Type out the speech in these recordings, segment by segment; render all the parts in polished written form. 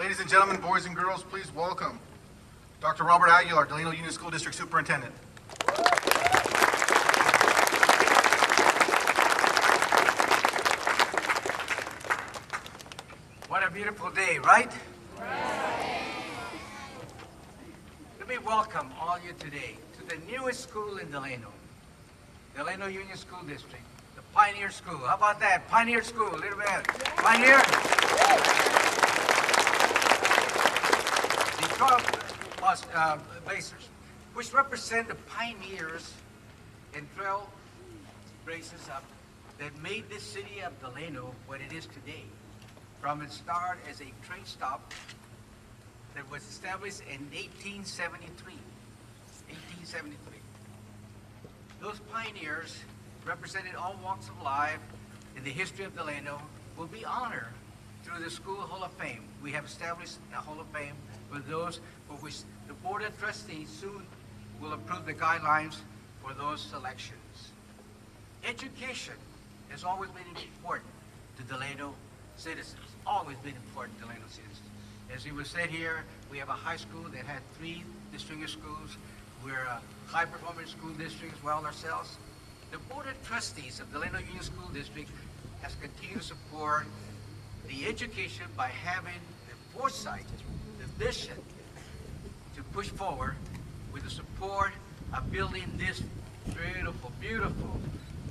Ladies and gentlemen, boys and girls, please welcome Dr. Robert Aguilar, Delano Union School District Superintendent. What a beautiful day, right? Let me welcome all you today to the newest school in Delano Union School District, the Pioneer School. How about that? Pioneer School, a little bit. Pioneer. The 12 Blazers, which represent the pioneers and trail blazers that made this city of Delano what it is today. From its start as a train stop that was established in 1873. Those pioneers represented all walks of life in the history of Delano will be honored through the School Hall of Fame. We have established a Hall of Fame for those for which the Board of Trustees soon will approve the guidelines for those selections. Education has always been important to Delano citizens, always been important to Delano citizens. As it was said here, we have a high school that had 3 distinguished schools. We're a high-performance school district as well ourselves. The Board of Trustees of Delano Union School District has continued to support the education by having the foresight, the vision to push forward with the support of building this beautiful, beautiful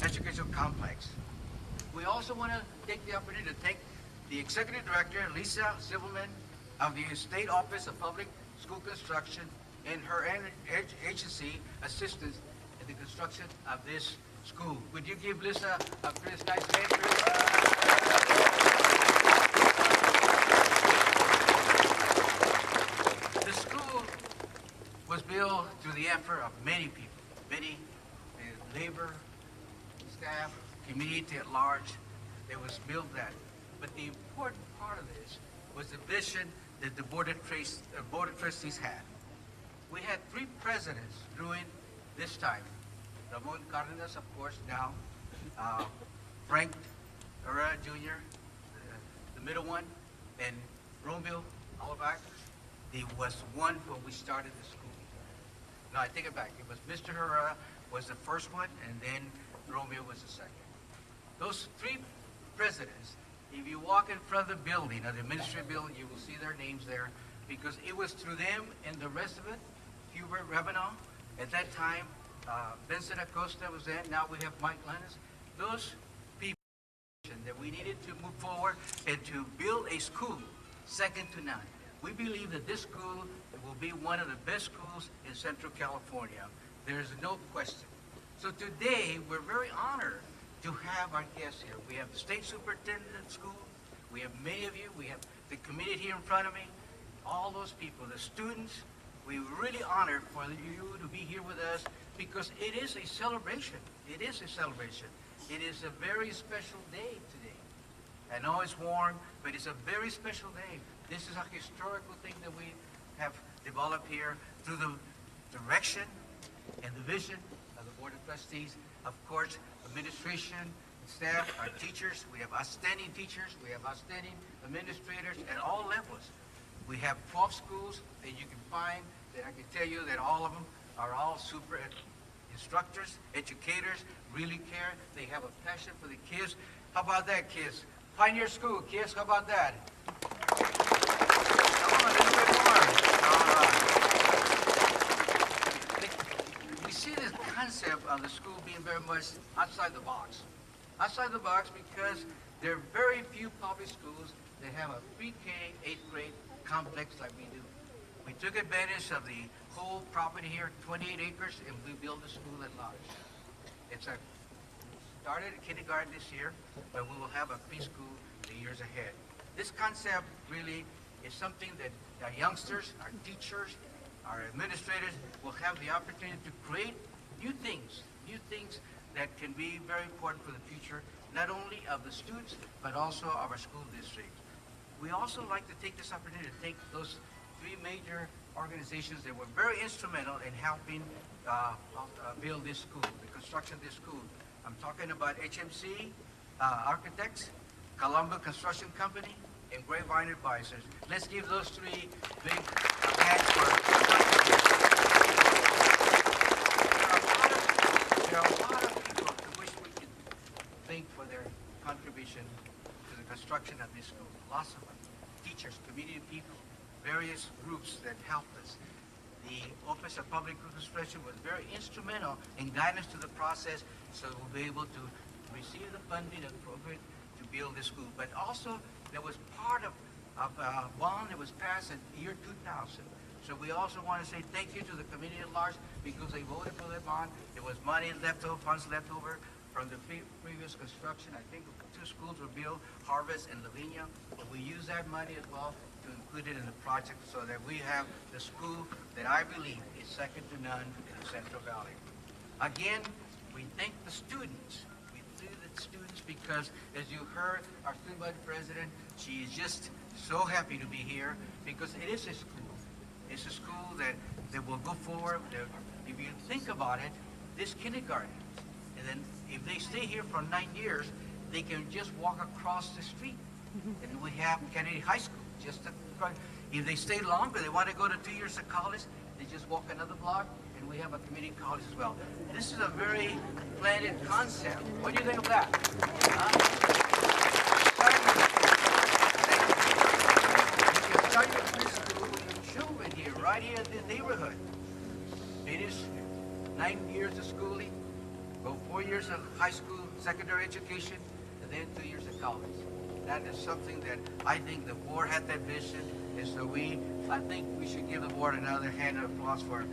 educational complex. We also want to take the opportunity to thank the Executive Director, Lisa Silverman, of the State Office of Public School Construction and her agency assistance in the construction of this school. Would you give Lisa a pretty nice hand, please? The school was built through the effort of many people, many labor, staff, community at large. It was built that. But the important part of this was the vision that the Board of Trustees had. We had 3 presidents during this time. Ramon Cardenas, of course, now. Frank Herrera Jr., the middle one, and Romeo Alvac. He was one when we started the school. No, I take it back. It was Mr. Herrera was the first one, and then Romeo was the second. Those 3 presidents, if you walk in front of the building, the administrative building, you will see their names there, because it was through them and the rest of it. Hubert Ravenel, at that time, Vincent Acosta was there. Now we have Mike Lannis. Those people that we needed to move forward and to build a school second to none. We believe that this school will be one of the best schools in Central California. There's no question. So today, we're very honored to have our guests here. We have the State Superintendent of School. We have many of you. We have the committee here in front of me. All those people, the students. We're really honored for you to be here with us because it is a celebration. It is a celebration. It is a very special day today. I know it's warm, but it's a very special day. This is a historical thing that we have developed here through the direction and the vision of the Board of Trustees. Of course, administration, staff, our teachers. We have outstanding teachers. We have outstanding administrators at all levels. We have 12 schools that you can find that I can tell you that all of them are all super instructors, educators, really care. They have a passion for the kids. How about that, kids? Pioneer School, kids, how about that? Come on, a little bit more. All right. We see this concept of the school being very much outside the box. Outside the box because there are very few public schools that have a pre-K, 8th grade complex like we do. We took advantage of the whole property here, 28 acres, and we built a school at large. Started at kindergarten this year, but we will have a preschool the years ahead. This concept really is something that our youngsters, our teachers, our administrators will have the opportunity to create new things that can be very important for the future, not only of the students, but also of our school district. We also like to take this opportunity to thank those 3 major organizations that were very instrumental in helping build this school, the construction of this school. I'm talking about HMC Architects, Colombo Construction Company, and Grapevine Advisors. Let's give those three big hands for contributions. There are a lot of people who wish we could thank for their contribution to the construction of this school. Lots of them. Teachers, community people, various groups that helped us. The Office of Public Administration was very instrumental in guiding us to the process so we'll be able to receive the funding appropriate to build this school. But also, there was part of a bond that was passed in the year 2000. So we also want to say thank you to the community at large because they voted for that bond. There was money left over, funds left over from the previous construction. I think 2 schools were built, Harvest and Lavinia. But we use that money as well to include it in the project so that we have the school that I believe is second to none in the Central Valley. Again, we thank the students. We thank the students because, as you heard, our student body president, she is just so happy to be here because it is a school. It's a school that will go forward. If you think about it, this kindergarten, and then if they stay here for 9 years, they can just walk across the street. And we have Kennedy High School. If they stay longer, they want to go to 2 years of college, they just walk another block, and we have a community college as well. This is a very planned concept. What do you think of that? You can start your preschool with your children here, right here in the neighborhood. Finish 9 years of schooling, go 4 years of high school, secondary education, and then 2 years of college. That is something that I think the board had that vision, and so I think we should give the board another hand of applause for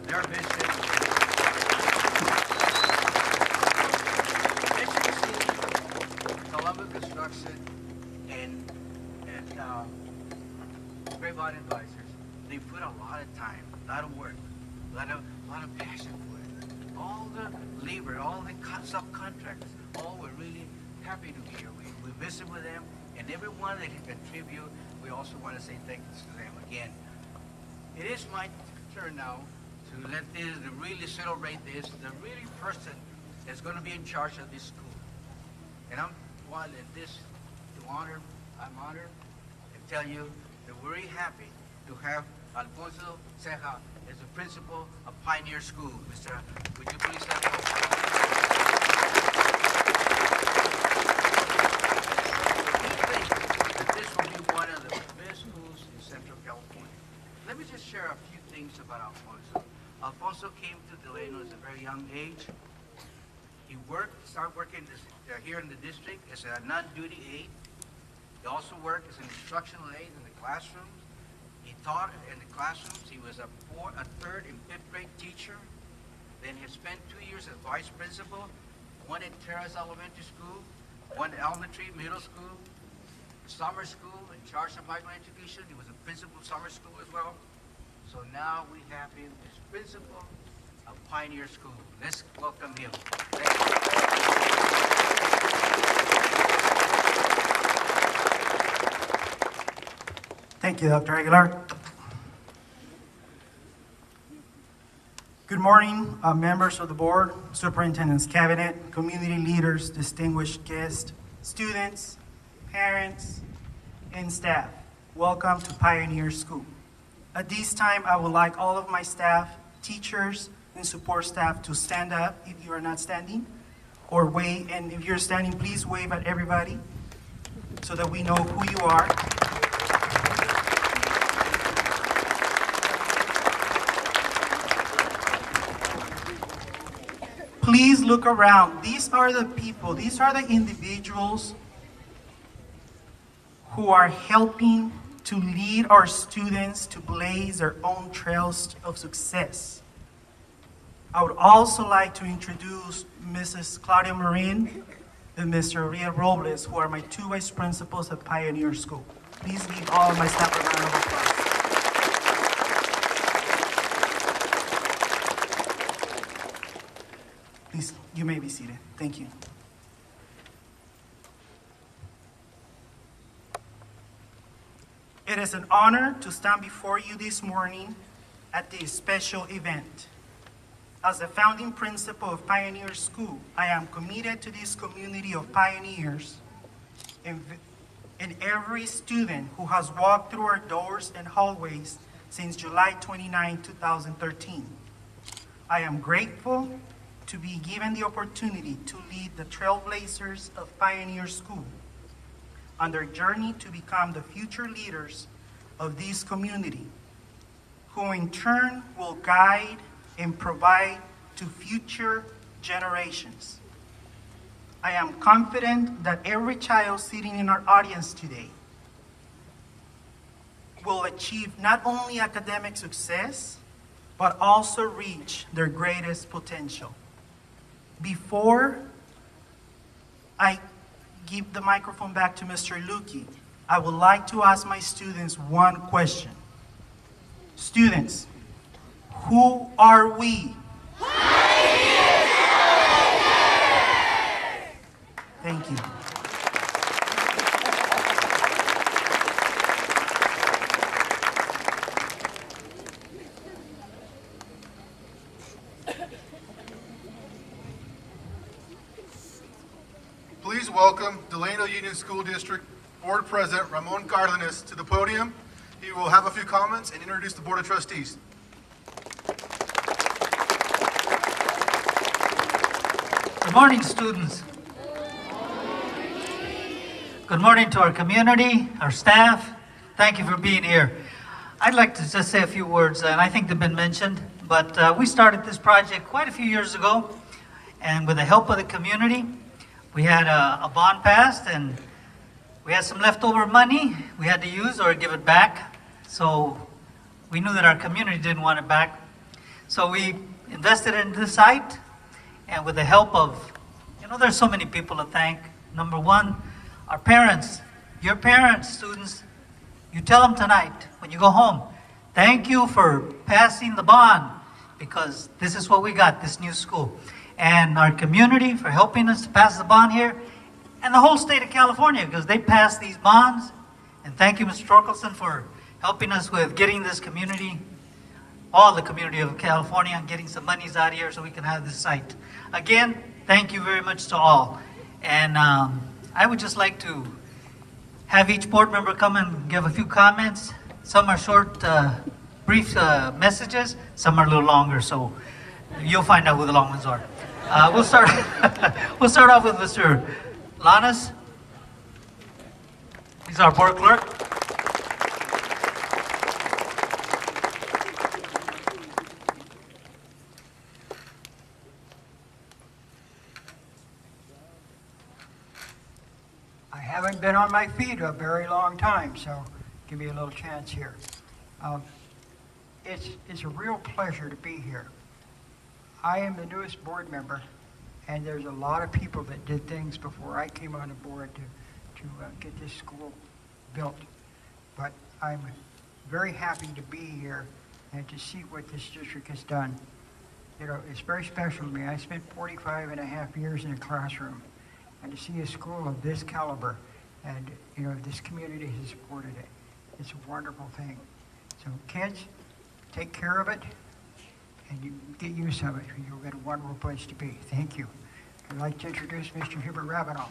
their vision. As you can see, Columbus Construction and Grapevine Advisors, they put a lot of time, a lot of work, a lot of passion for it. All the labor, all the subcontractors, all were really happy to be here. We visit with them, and everyone that can contribute, we also want to say thanks to them again. It is my turn now to let this, to really celebrate this, the really person that's going to be in charge of this school. And I'm honored and tell you that we're very happy to have Alfonso Ceja as the principal of Pioneer School. Mr. Would you please step forward? Let me just share a few things about Alfonso. Alfonso came to Delano at a very young age. He started working here in the district as a non-duty aide. He also worked as an instructional aide in the classrooms. He taught in the classrooms. He was a 3rd and 5th grade teacher. Then he spent 2 years as vice principal, one at Terrace Elementary School, one at Elementary Middle School, summer school, in charge of migrant education. He was a principal of summer school as well. So now we have him as principal of Pioneer School. Let's welcome him. Thank you, Dr. Aguilar. Good morning, members of the board, superintendent's cabinet, community leaders, distinguished guests, students, parents, and staff. Welcome to Pioneer School. At this time, I would like all of my staff, teachers, and support staff to stand up if you are not standing, or wave, and if you're standing, please wave at everybody so that we know who you are. Please look around. These are the people, these are the individuals who are helping to lead our students to blaze their own trails of success. I would also like to introduce Mrs. Claudia Marin and Mr. Ria Robles, who are my 2 vice principals at Pioneer School. Please give all of my staff a round of applause. Please, you may be seated. Thank you. It is an honor to stand before you this morning at this special event. As the founding principal of Pioneer School, I am committed to this community of pioneers and and every student who has walked through our doors and hallways since July 29, 2013. I am grateful to be given the opportunity to lead the Trailblazers of Pioneer School on their journey to become the future leaders of this community, who in turn will guide and provide to future generations. I am confident that every child sitting in our audience today will achieve not only academic success, but also reach their greatest potential. Before I give the microphone back to Mr. Lukey, I would like to ask my students one question. Students, who are we? Thank you. Please welcome Delano Union School District Board President Ramon Cardenas to the podium. He will have a few comments and introduce the Board of Trustees. Good morning, students. Good morning to our community, our staff. Thank you for being here. I'd like to just say a few words, and I think they've been mentioned, but we started this project quite a few years ago, and with the help of the community, we had a bond passed, and we had some leftover money we had to use or give it back. So we knew that our community didn't want it back. So we invested in this site, and with the help of, there's so many people to thank. Number one, our parents, your parents, students, you tell them tonight when you go home, thank you for passing the bond, because this is what we got, this new school. And our community for helping us to pass the bond here, and the whole state of California, because they passed these bonds. And thank you, Mr. Torkelson, for helping us with getting this community, all the community of California, and getting some monies out here so we can have this site. Again, thank you very much to all. And I would just like to have each board member come and give a few comments. Some are short, brief messages. Some are a little longer, so you'll find out who the long ones are. We'll start off with Mr. Lanas. He's our board clerk. I haven't been on my feet a very long time, so give me a little chance here. It's a real pleasure to be here. I am the newest board member, and there's a lot of people that did things before I came on the board to get this school built. But I'm very happy to be here and to see what this district has done. It's very special to me. I spent 45 and a half years in a classroom, and to see a school of this caliber, and this community has supported it. It's a wonderful thing. So kids, take care of it, and you get use of it. You'll get a wonderful place to be. Thank you. I'd like to introduce Mr. Hubert Ravenel.